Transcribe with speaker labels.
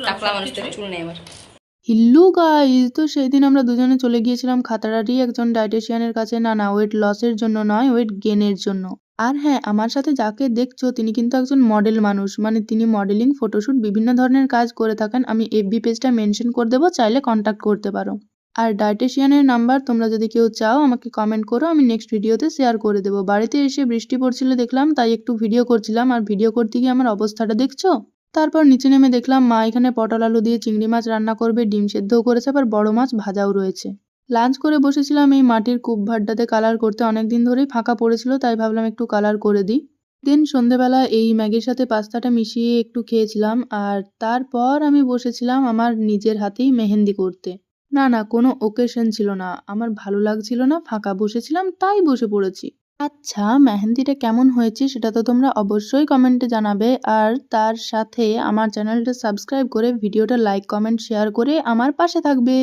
Speaker 1: টাকলা মানুষদের চুল নেই আমার।
Speaker 2: হিল্লু গাইস, তো সেই দিন আমরা দুজনে চলে গিয়েছিলাম খাতাড়ারি একজন ডায়েটিশিয়ানের কাছে। না, ওয়েট লসের জন্য নয়, ওয়েট গেনের জন্য। আর হ্যাঁ, আমার সাথে যাকে দেখছো তিনি কিন্তু একজন মডেল মানুষ, মানে তিনি মডেলিং, ফটোশুট বিভিন্ন ধরনের কাজ করে থাকেন। আমি এফবি পেজটা মেনশন করে দেবো, চাইলে কন্ট্যাক্ট করতে পারো। আর ডায়েটিশিয়ানের নাম্বার তোমরা যদি কেউ চাও আমাকে কমেন্ট করো, আমি নেক্সট ভিডিওতে শেয়ার করে দেবো। বাড়িতে এসে বৃষ্টি পড়ছিল দেখলাম, তাই একটু ভিডিও করছিলাম, আর ভিডিও করতে গিয়ে আমার অবস্থাটা দেখছো। তারপর নিচে নেমে দেখলাম মা এখানে পটল আলু দিয়ে চিংড়ি মাছ রান্না করবে, ডিম সেদ্ধও করেছে, আবার বড় মাছ ভাজাও রয়েছে। লাঞ্চ করে বসেছিলাম এই মাটির কূপ ভাড্ডাতে কালার করতে, অনেকদিন ধরেই ফাঁকা পড়েছিল, তাই ভাবলাম একটু কালার করে দিই। দিন সন্ধেবেলা এই ম্যাগির সাথে পাস্তাটা মিশিয়ে একটু খেয়েছিলাম, আর তারপর আমি বসেছিলাম আমার নিজের হাতেই মেহেন্দি করতে। না, কোনো ওকেশন ছিল না, আমার ভালো লাগছিল না, ফাঁকা বসেছিলাম তাই বসে পড়েছি। আচ্ছা, মেহেন্দিটা কেমন হয়েছে সেটা তো তোমরা অবশ্যই কমেন্টে জানাবে, আর তার সাথে আমার চ্যানেলটা সাবস্ক্রাইব করে ভিডিওটা লাইক কমেন্ট শেয়ার করে আমার পাশে থাকবে।